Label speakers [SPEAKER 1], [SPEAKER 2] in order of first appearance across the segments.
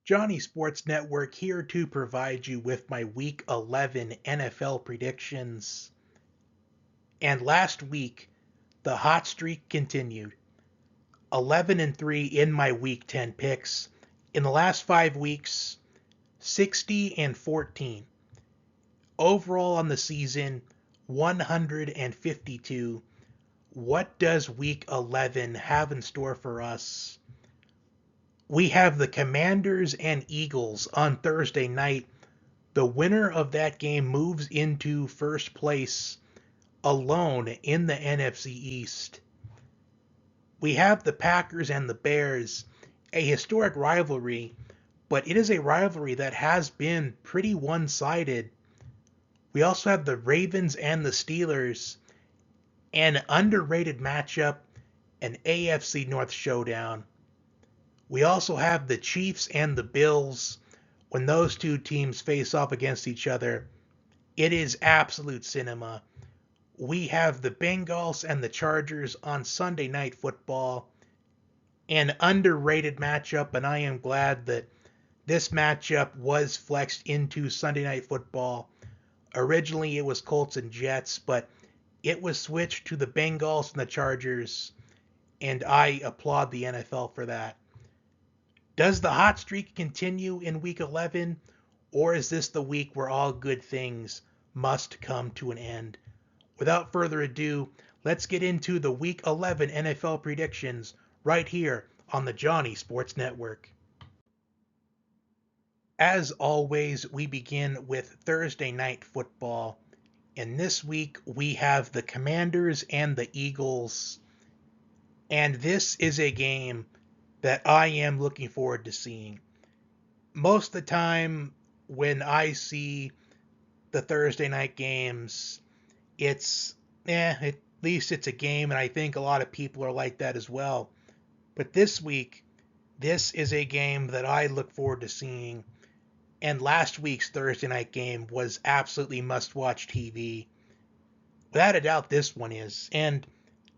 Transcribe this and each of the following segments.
[SPEAKER 1] Johnny Sports Network here to provide you with my Week 11 NFL predictions. And last week, the hot streak continued. 11-3 in my Week 10 picks. In the last 5 weeks, 60-14. Overall on the season, 152. What does Week 11 have in store for us? We have the Commanders and Eagles on Thursday night. The winner of that game moves into first place alone in the NFC East. We have the Packers and the Bears, a historic rivalry, but it is a rivalry that has been pretty one-sided. We also have the Ravens and the Steelers, an underrated matchup, an AFC North showdown. We also have the Chiefs and the Bills. When those two teams face off against each other, it is absolute cinema. We have the Bengals and the Chargers on Sunday Night Football, an underrated matchup, and I am glad that this matchup was flexed into Sunday Night Football. Originally, it was Colts and Jets, but it was switched to the Bengals and the Chargers, and I applaud the NFL for that. Does the hot streak continue in Week 11, or is this the week where all good things must come to an end? Without further ado, let's get into the Week 11 NFL predictions right here on the Johnny Sports Network. As always, we begin with Thursday Night Football. And this week we have the Commanders and the Eagles. And this is a game that I am looking forward to seeing. Most of the time when I see the Thursday night games, it's, at least it's a game, and I think a lot of people are like that as well. But this week, this is a game that I look forward to seeing. And last week's Thursday night game was absolutely must-watch TV. Without a doubt, this one is. And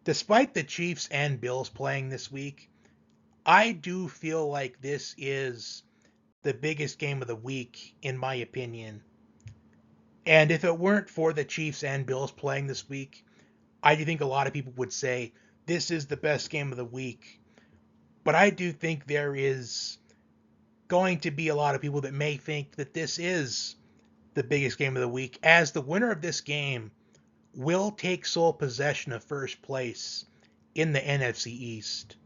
[SPEAKER 1] despite the Chiefs and Bills playing this week, I do feel like this is the biggest game of the week, in my opinion. And if it weren't for the Chiefs and Bills playing this week, I do think a lot of people would say this is the best game of the week. But I do think there is going to be a lot of people that may think that this is the biggest game of the week, as the winner of this game will take sole possession of first place in the NFC East.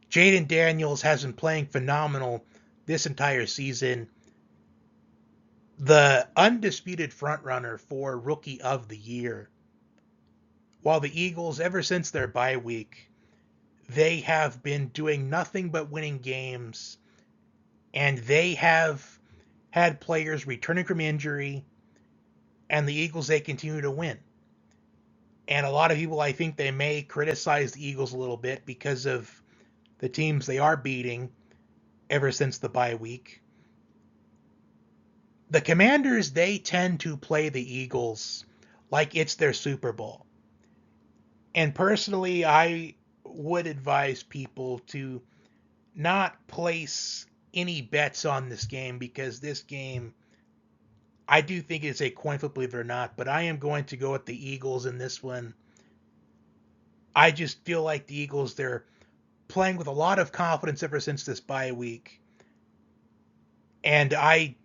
[SPEAKER 1] Jaden Daniels has been playing phenomenal this entire season. The undisputed frontrunner for Rookie of the Year. While the Eagles, ever since their bye week, they have been doing nothing but winning games, and they have had players returning from injury, and the Eagles, they continue to win. And a lot of people, I think they may criticize the Eagles a little bit because of the teams they are beating ever since the bye week. The Commanders, they tend to play the Eagles like it's their Super Bowl. And personally, I would advise people to not place any bets on this game, because this game, I do think it's a coin flip, believe it or not, but I am going to go with the Eagles in this one. I just feel like the Eagles, they're playing with a lot of confidence ever since this bye week. And I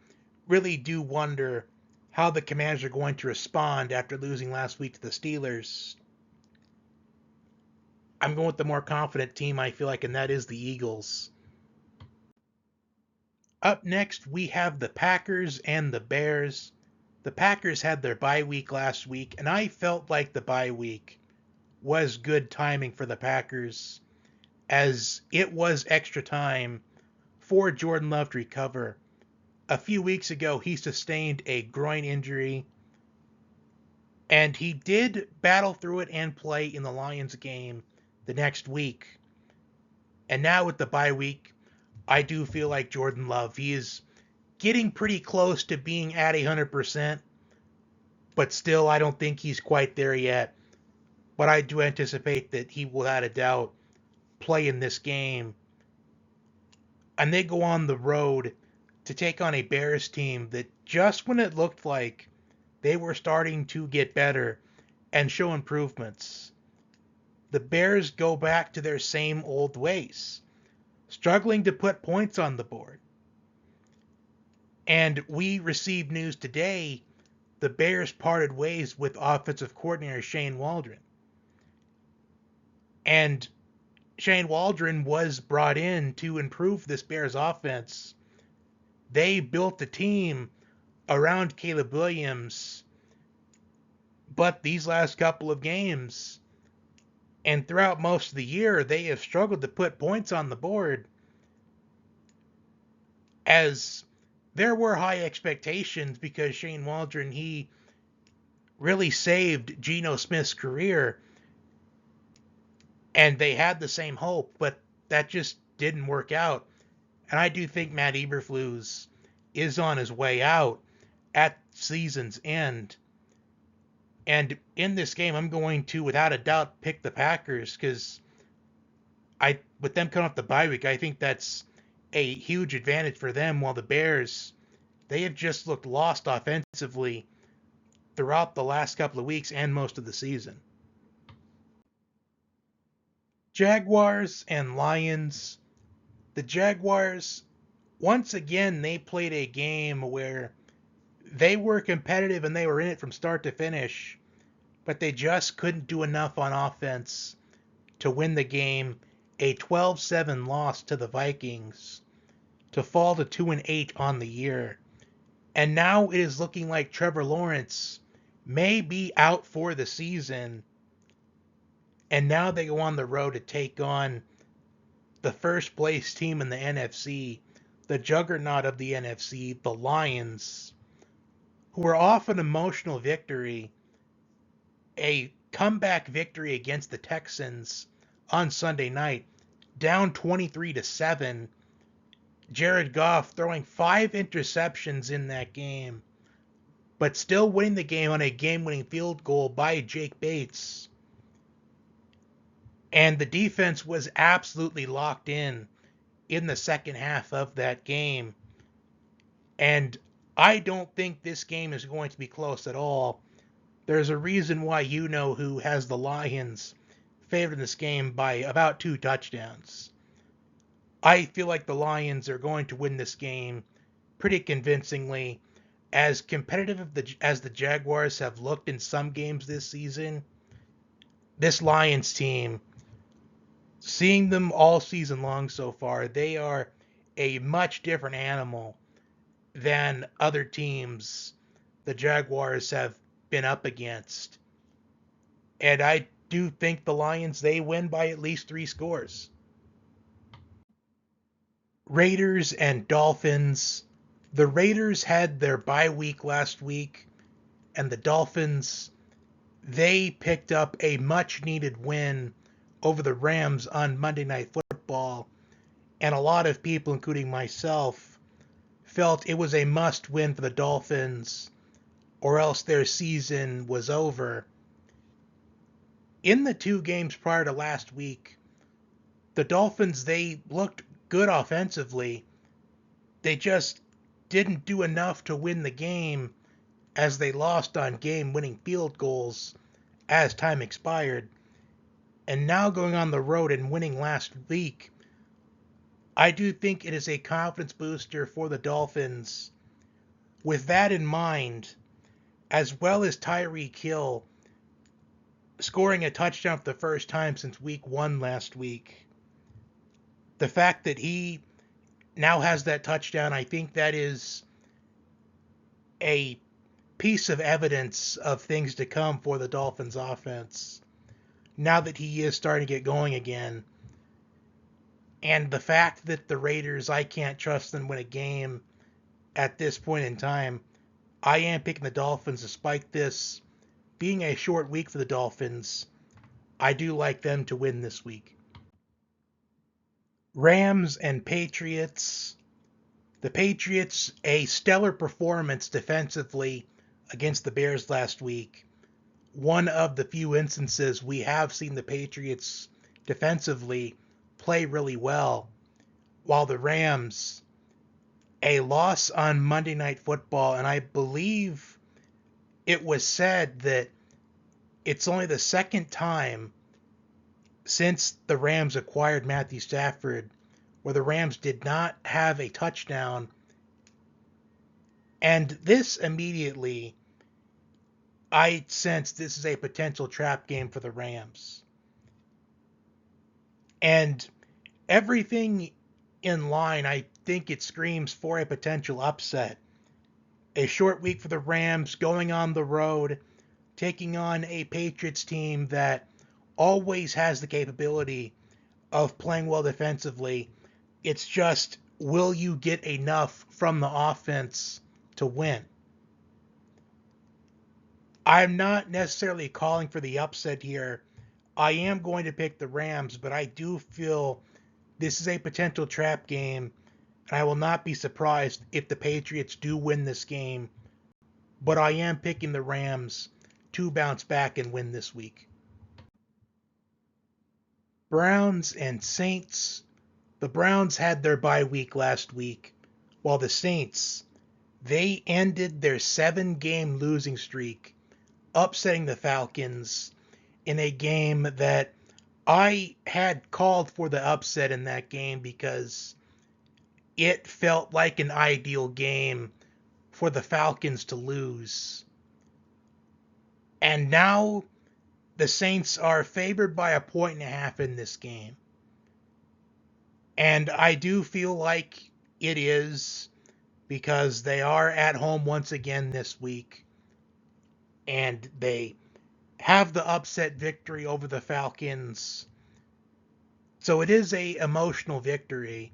[SPEAKER 1] really do wonder how the Commanders are going to respond after losing last week to the Steelers. I'm going with the more confident team, I feel like, and that is the Eagles. Up next, we have the Packers and the Bears. The Packers had their bye week last week, and I felt like the bye week was good timing for the Packers, as it was extra time for Jordan Love to recover. A few weeks ago, he sustained a groin injury, and he did battle through it and play in the Lions game the next week. And now with the bye week, I do feel like Jordan Love, he is getting pretty close to being at 100%, but still I don't think he's quite there yet. But I do anticipate that he will, without a doubt, play in this game. and they go on the road to take on a Bears team that just when it looked like they were starting to get better and show improvements, the Bears go back to their same old ways, struggling to put points on the board. And we received news today the Bears parted ways with offensive coordinator Shane Waldron. And Shane Waldron was brought in to improve this Bears offense. They built the team around Caleb Williams, but these last couple of games and throughout most of the year, they have struggled to put points on the board, as there were high expectations because Shane Waldron, he really saved Geno Smith's career, and they had the same hope, but that just didn't work out. And I do think Matt Eberflus is on his way out at season's end. And in this game, I'm going to, without a doubt, pick the Packers because with them coming off the bye week, I think that's a huge advantage for them. While the Bears, they have just looked lost offensively throughout the last couple of weeks and most of the season. Jaguars and Lions. The Jaguars, once again, they played a game where they were competitive and they were in it from start to finish, but they just couldn't do enough on offense to win the game. A 12-7 loss to the Vikings to fall to 2-8 on the year. And now it is looking like Trevor Lawrence may be out for the season. And now they go on the road to take on the first place team in the NFC, the juggernaut of the NFC, the Lions, who were off an emotional victory, a comeback victory against the Texans on Sunday night, down 23-7. Jared Goff throwing 5 interceptions in that game, but still winning the game on a game-winning field goal by Jake Bates. And the defense was absolutely locked in the second half of that game. And I don't think this game is going to be close at all. There's a reason why you know who has the Lions favored in this game by about 2 touchdowns. I feel like the Lions are going to win this game pretty convincingly. As competitive as the Jaguars have looked in some games this season, this Lions team, seeing them all season long so far, they are a much different animal than other teams the Jaguars have been up against. And I do think the Lions, they win by at least 3 scores. Raiders and Dolphins. The Raiders had their bye week last week, and the Dolphins, they picked up a much needed win over the Rams on Monday Night Football, and a lot of people, including myself, felt it was a must win for the Dolphins or else their season was over. In the 2 games prior to last week, the Dolphins, they looked good offensively. They just didn't do enough to win the game as they lost on game-winning field goals as time expired. And now going on the road and winning last week, I do think it is a confidence booster for the Dolphins. With that in mind, as well as Tyreek Hill scoring a touchdown for the first time since week 1 last week, the fact that he now has that touchdown, I think that is a piece of evidence of things to come for the Dolphins offense now that he is starting to get going again. And the fact that the Raiders, I can't trust them to win a game at this point in time, I am picking the Dolphins despite this being a short week for the Dolphins. I do like them to win this week. Rams and Patriots. The Patriots, a stellar performance defensively against the Bears last week. One of the few instances we have seen the Patriots defensively play really well. while the Rams, a loss on Monday Night Football, and I believe it was said that it's only the second time since the Rams acquired Matthew Stafford where the Rams did not have a touchdown. And this immediately, I sense this is a potential trap game for the Rams. And everything in line, I think it screams for a potential upset. A short week for the Rams, going on the road, taking on a Patriots team that always has the capability of playing well defensively. It's just, will you get enough from the offense to win? I'm not necessarily calling for the upset here. I am going to pick the Rams, but I do feel this is a potential trap game, and I will not be surprised if the Patriots do win this game, but I am picking the Rams to bounce back and win this week. Browns and Saints. The Browns had their bye week last week, while the Saints, they ended their 7-game losing streak, upsetting the Falcons in a game that I had called for the upset in that game because it felt like an ideal game for the Falcons to lose. And now the Saints are favored by 1.5 in this game. And I do feel like it is because they are at home once again this week. And they have the upset victory over the Falcons. So it is a emotional victory,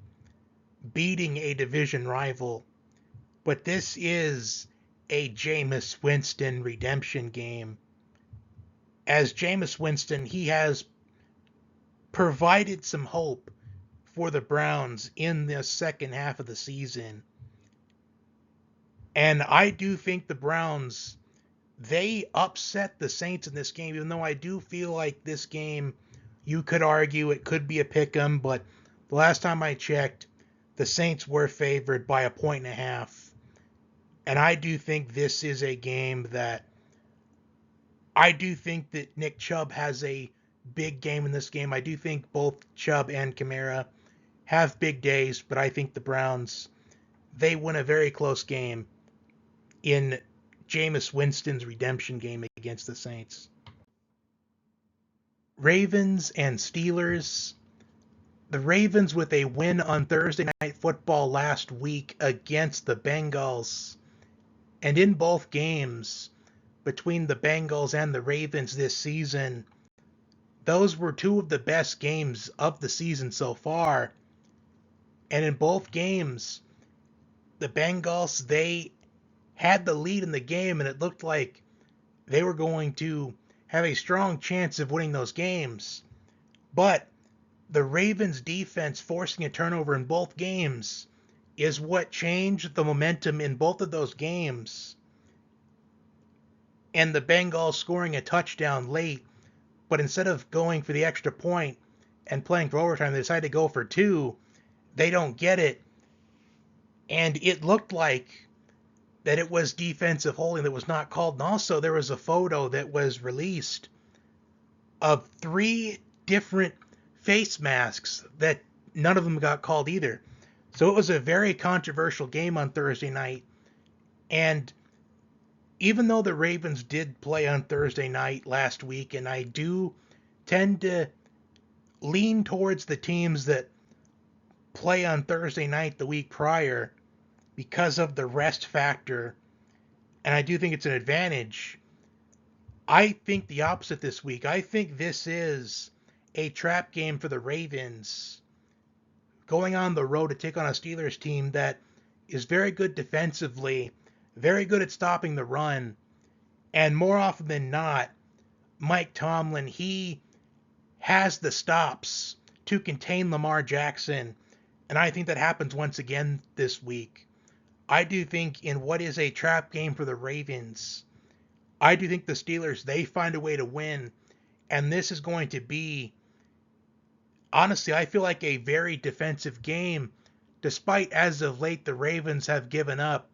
[SPEAKER 1] beating a division rival. But this is a Jameis Winston redemption game. As Jameis Winston, he has provided some hope for the Browns in the second half of the season. And I do think the Browns, they upset the Saints in this game, even though I do feel like this game, you could argue it could be a pick 'em, but the last time I checked, the Saints were favored by 1.5. And I do think this is a game that I do think that Nick Chubb has a big game in this game. I do think both Chubb and Kamara have big days, but I think the Browns, they win a very close game in Jameis Winston's redemption game against the Saints. Ravens and Steelers. The Ravens with a win on Thursday Night Football last week against the Bengals. And in both games between the Bengals and the Ravens this season, those were two of the best games of the season so far. And in both games, the Bengals, they had the lead in the game, and it looked like they were going to have a strong chance of winning those games. But the Ravens defense forcing a turnover in both games is what changed the momentum in both of those games. And the Bengals scoring a touchdown late, but instead of going for the extra point and playing for overtime, they decided to go for 2. They don't get it. And it looked like that it was defensive holding that was not called. And also there was a photo that was released of 3 different face masks that none of them got called either. So it was a very controversial game on Thursday night. And even though the Ravens did play on Thursday night last week, and I do tend to lean towards the teams that play on Thursday night the week prior because of the rest factor, and I do think it's an advantage, I think the opposite this week. I think this is a trap game for the Ravens going on the road to take on a Steelers team that is very good defensively, very good at stopping the run, and more often than not, Mike Tomlin, he has the stops to contain Lamar Jackson, and I think that happens once again this week. I do think in what is a trap game for the Ravens, I do think the Steelers, they find a way to win, and this is going to be, honestly, I feel like a very defensive game despite as of late the Ravens have given up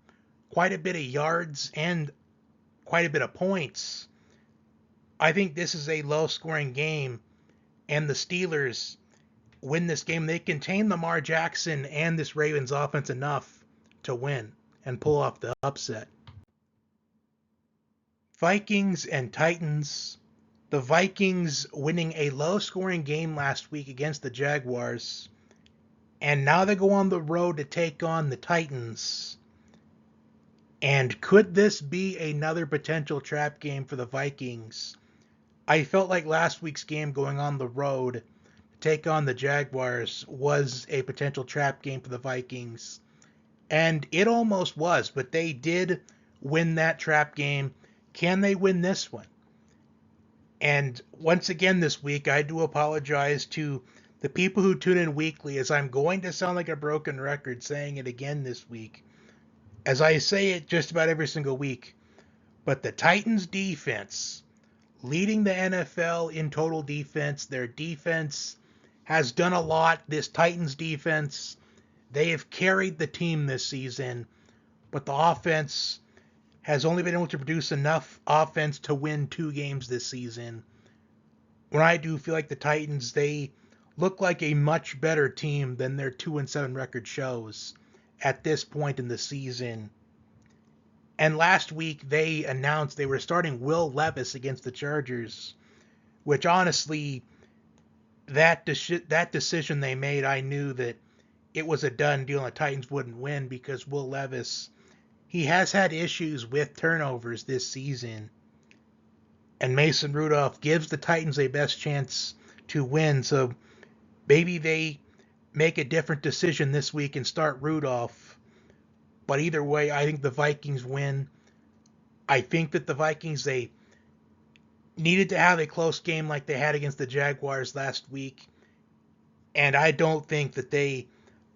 [SPEAKER 1] quite a bit of yards and quite a bit of points. I think this is a low-scoring game, and the Steelers win this game. They contain Lamar Jackson and this Ravens offense enough to win and pull off the upset. Vikings and Titans. The Vikings winning a low-scoring game last week against the Jaguars, and now they go on the road to take on the Titans. And could this be another potential trap game for the Vikings? I felt like last week's game going on the road to take on the Jaguars was a potential trap game for the Vikings. And it almost was, but they did win that trap game. Can they win this one? And once again this week, I do apologize to the people who tune in weekly, as I'm going to sound like a broken record saying it again this week, as I say it just about every single week. But the Titans defense, leading the NFL in total defense, their defense has done a lot. This Titans defense, they have carried the team this season, but the offense has only been able to produce enough offense to win 2 games this season. When I do feel like the Titans, they look like a much better team than their 2-7 record shows at this point in the season. And last week they announced they were starting Will Levis against the Chargers, which honestly, that decision they made, I knew that it was a done deal and the Titans wouldn't win, because Will Levis, he has had issues with turnovers this season. And Mason Rudolph gives the Titans a best chance to win. So maybe they make a different decision this week and start Rudolph. But either way, I think the Vikings win. I think that the Vikings, they needed to have a close game like they had against the Jaguars last week. And I don't think that they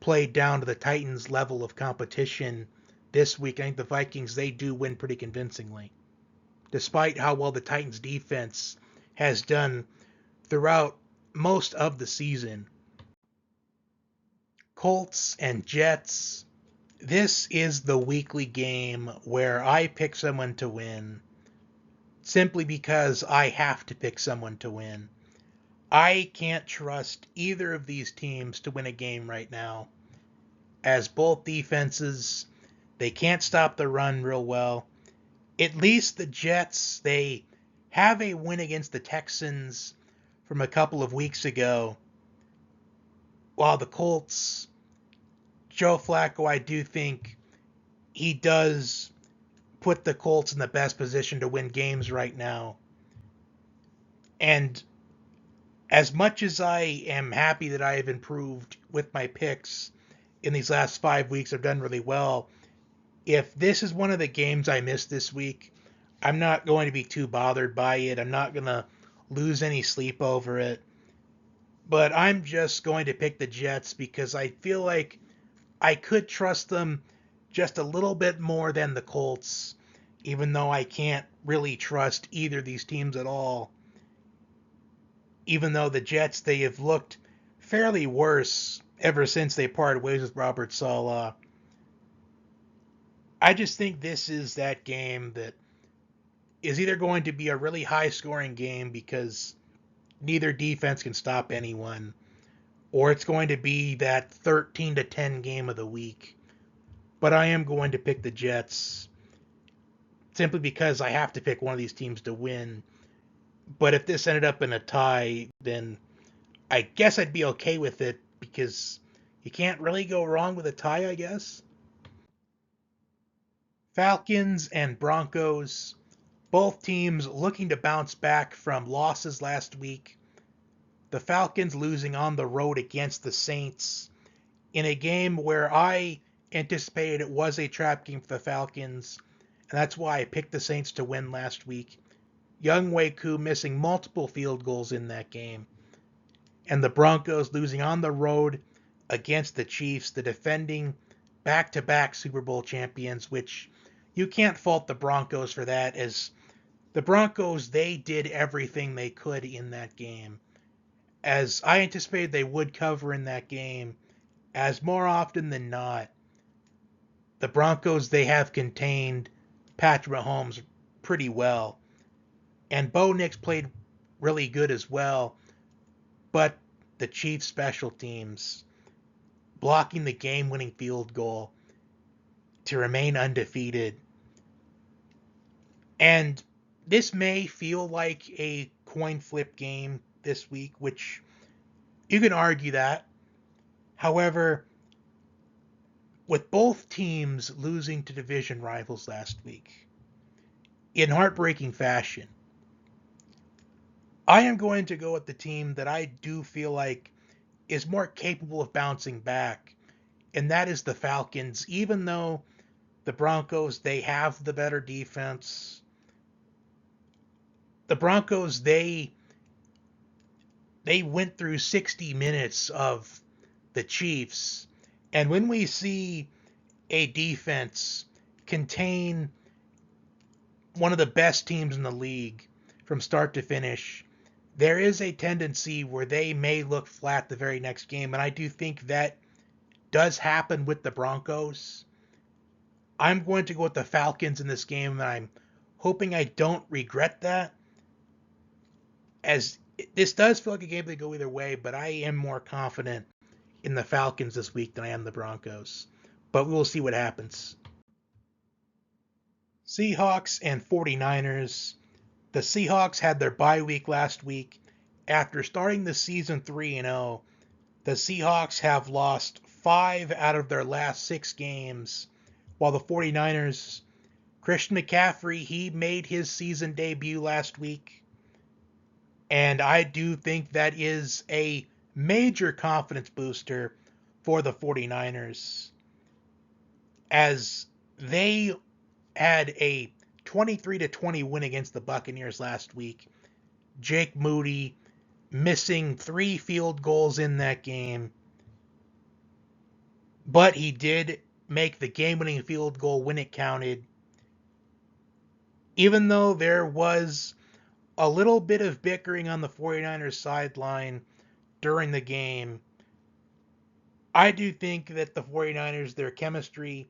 [SPEAKER 1] played down to the Titans' level of competition this week. I think the Vikings, they do win pretty convincingly, despite how well the Titans' defense has done throughout most of the season. Colts and Jets. This is the weekly game where I pick someone to win simply because I have to pick someone to win. I can't trust either of these teams to win a game right now, as both defenses, they can't stop the run real well. At least the Jets, they have a win against the Texans from a couple of weeks ago, while the Colts, Joe Flacco, I do think he does put the Colts in the best position to win games right now. And as much as I am happy that I have improved with my picks in these last 5 weeks, I've done really well. If this is one of the games I missed this week, I'm not going to be too bothered by it. I'm not going to lose any sleep over it. But I'm just going to pick the Jets because I feel like I could trust them just a little bit more than the Colts, even though I can't really trust either of these teams at all. Even though the Jets, they have looked fairly worse ever since they parted ways with Robert Saleh. I just think this is that game that is either going to be a really high-scoring game because neither defense can stop anyone, or it's going to be that 13-10 game of the week. But I am going to pick the Jets simply because I have to pick one of these teams to win. But if this ended up in a tie, then I guess I'd be okay with it because you can't really go wrong with a tie, I guess. Falcons and Broncos, both teams looking to bounce back from losses last week. The Falcons losing on the road against the Saints in a game where I anticipated it was a trap game for the Falcons, and that's why I picked the Saints to win last week. Young Waku missing multiple field goals in that game. And the Broncos losing on the road against the Chiefs, the defending back-to-back Super Bowl champions, which you can't fault the Broncos for that, as the Broncos, they did everything they could in that game. As I anticipated they would cover in that game, as more often than not, the Broncos, they have contained Patrick Mahomes pretty well. And Bo Nix played really good as well. But the Chiefs' special teams, blocking the game-winning field goal to remain undefeated. And this may feel like a coin flip game this week, which you can argue that. However, with both teams losing to division rivals last week in heartbreaking fashion, I am going to go with the team that I do feel like is more capable of bouncing back, and that is the Falcons. Even though the Broncos, they have the better defense, the Broncos, they went through 60 minutes of the Chiefs, and when we see a defense contain one of the best teams in the league from start to finish, there is a tendency where they may look flat the very next game, and I do think that does happen with the Broncos. I'm going to go with the Falcons in this game, and I'm hoping I don't regret that, as this does feel like a game that go either way, but I am more confident in the Falcons this week than I am the Broncos. But we will see what happens. Seahawks and 49ers. The Seahawks had their bye week last week. After starting the season 3-0, the Seahawks have lost 5 out of their last 6 games, while the 49ers, Christian McCaffrey, he made his season debut last week. And I do think that is a major confidence booster for the 49ers, as they had a 23-20 win against the Buccaneers last week. Jake Moody missing 3 field goals in that game, but he did make the game-winning field goal when it counted. Even though there was a little bit of bickering on the 49ers sideline during the game, I do think that the 49ers, their chemistry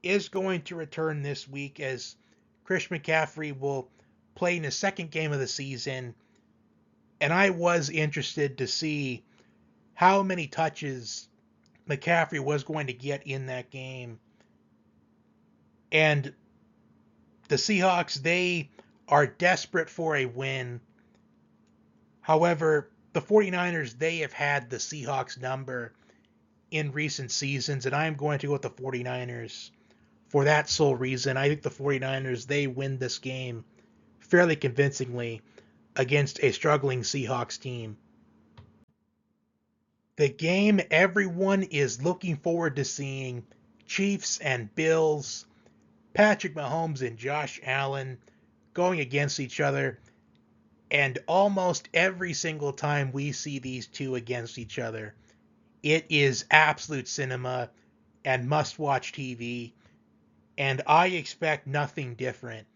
[SPEAKER 1] is going to return this week, as Chris McCaffrey will play in his second game of the season. And I was interested to see how many touches McCaffrey was going to get in that game. And the Seahawks, they are desperate for a win. However, the 49ers, they have had the Seahawks number in recent seasons, and I'm going to go with the 49ers for that sole reason. I think the 49ers, they win this game fairly convincingly against a struggling Seahawks team. The game everyone is looking forward to seeing, Chiefs and Bills, Patrick Mahomes and Josh Allen going against each other. And almost every single time we see these two against each other, it is absolute cinema and must-watch TV. And I expect nothing different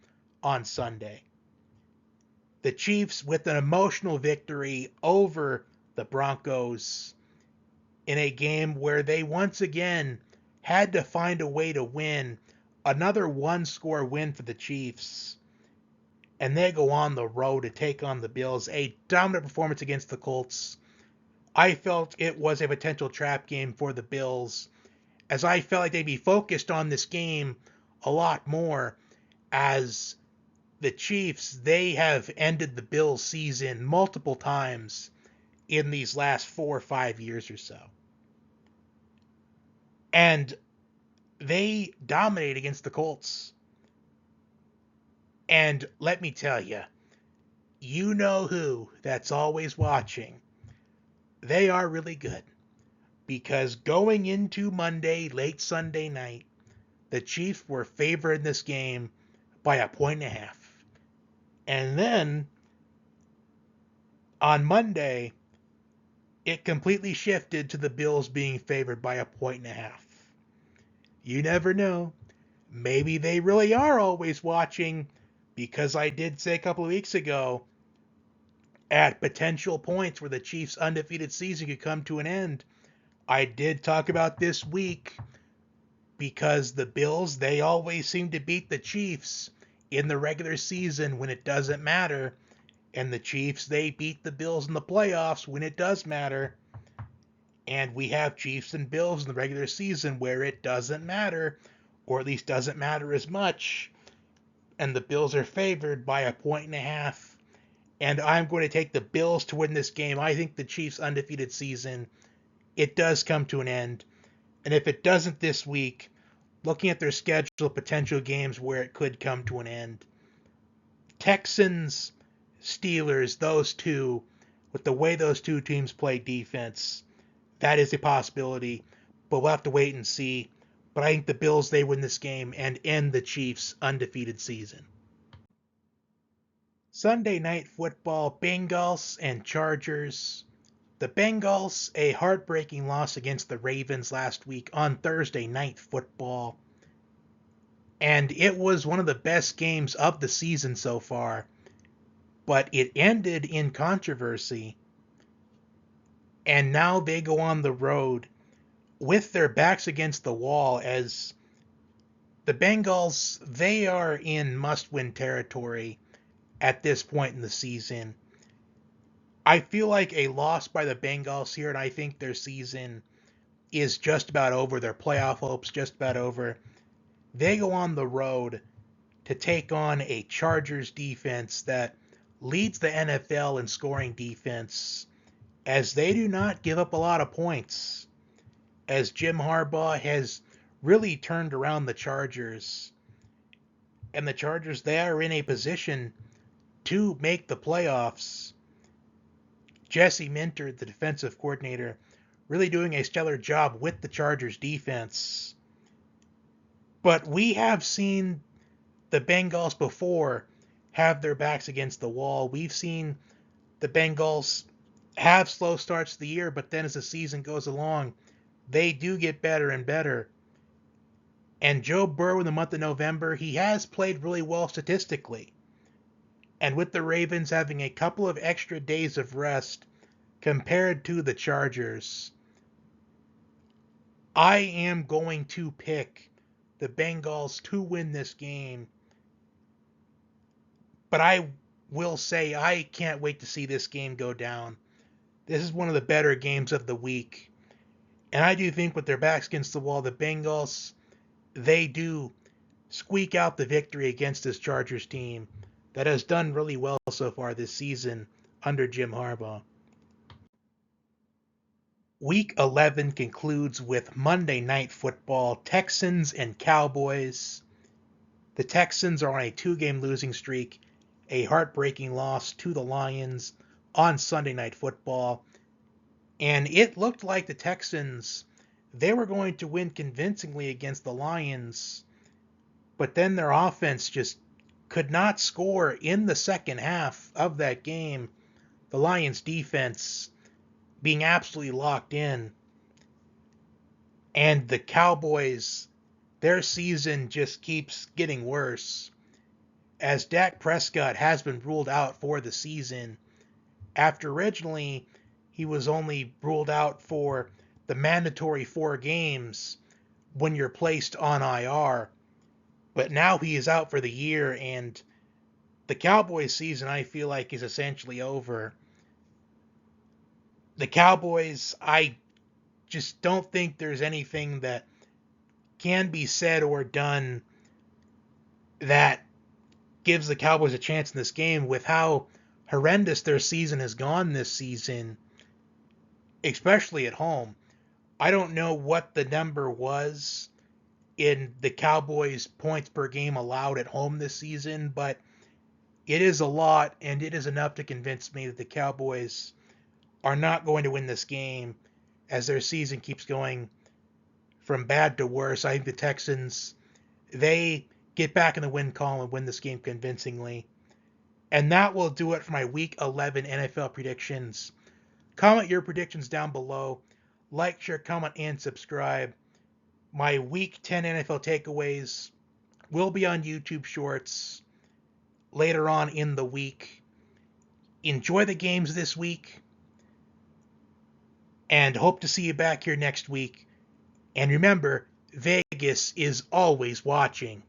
[SPEAKER 1] on Sunday. The Chiefs with an emotional victory over the Broncos in a game where they once again had to find a way to win. Another one-score win for the Chiefs. And they go on the road to take on the Bills. A dominant performance against the Colts. I felt it was a potential trap game for the Bills, as I felt like they'd be focused on this game a lot more, as the Chiefs, they have ended the Bills season multiple times in these last 4 or 5 years or so. And they dominate against the Colts. And let me tell you, you know who that's always watching. They are really good. Because going into Monday, late Sunday night, the Chiefs were favored in this game by 1.5. And then on Monday, it completely shifted to the Bills being favored by 1.5. You never know. Maybe they really are always watching, because I did say a couple of weeks ago, at potential points where the Chiefs' undefeated season could come to an end, I did talk about this week because the Bills, they always seem to beat the Chiefs in the regular season when it doesn't matter. And the Chiefs, they beat the Bills in the playoffs when it does matter. And we have Chiefs and Bills in the regular season where it doesn't matter, or at least doesn't matter as much. And the Bills are favored by 1.5 points. And I'm going to take the Bills to win this game. I think the Chiefs' undefeated season, it does come to an end. And if it doesn't this week, looking at their schedule, potential games where it could come to an end. Texans, Steelers, those two, with the way those two teams play defense, that is a possibility. But we'll have to wait and see. But I think the Bills, they win this game and end the Chiefs' undefeated season. Sunday night football, Bengals and Chargers. The Bengals, a heartbreaking loss against the Ravens last week on Thursday night football. And it was one of the best games of the season so far. But it ended in controversy. And now they go on the road with their backs against the wall as the Bengals, they are in must-win territory at this point in the season. I feel like a loss by the Bengals here, and I think their season is just about over. Their playoff hopes just about over. They go on the road to take on a Chargers defense that leads the NFL in scoring defense, as they do not give up a lot of points. As Jim Harbaugh has really turned around the Chargers, and the Chargers, they are in a position to make the playoffs. Jesse Minter, the defensive coordinator, really doing a stellar job with the Chargers defense. But we have seen the Bengals before have their backs against the wall. We've seen the Bengals have slow starts to the year, but then as the season goes along, they do get better and better. And Joe Burrow in the month of November, he has played really well statistically. And with the Ravens having a couple of extra days of rest compared to the Chargers, I am going to pick the Bengals to win this game. But I will say I can't wait to see this game go down. This is one of the better games of the week. And I do think with their backs against the wall, the Bengals, they do squeak out the victory against this Chargers team that has done really well so far this season under Jim Harbaugh. Week 11 concludes with Monday Night Football, Texans and Cowboys. The Texans are on a 2-game losing streak, a heartbreaking loss to the Lions on Sunday Night Football. And it looked like the Texans, they were going to win convincingly against the Lions, but then their offense just could not score in the second half of that game. The Lions defense being absolutely locked in. And the Cowboys, their season just keeps getting worse, as Dak Prescott has been ruled out for the season, after originally he was only ruled out for the mandatory 4 games when you're placed on IR. But now he is out for the year, and the Cowboys season, I feel like, is essentially over. The Cowboys, I just don't think there's anything that can be said or done that gives the Cowboys a chance in this game with how horrendous their season has gone this season, especially at home. I don't know what the number was in the Cowboys' points per game allowed at home this season, but it is a lot, and it is enough to convince me that the Cowboys are not going to win this game as their season keeps going from bad to worse. I think the Texans, they get back in the win column and win this game convincingly. And that will do it for my Week 11 NFL predictions. Comment your predictions down below. Like, share, comment, and subscribe. My Week 10 NFL takeaways will be on YouTube Shorts later on in the week. Enjoy the games this week. and hope to see you back here next week. And remember, Vegas is always watching.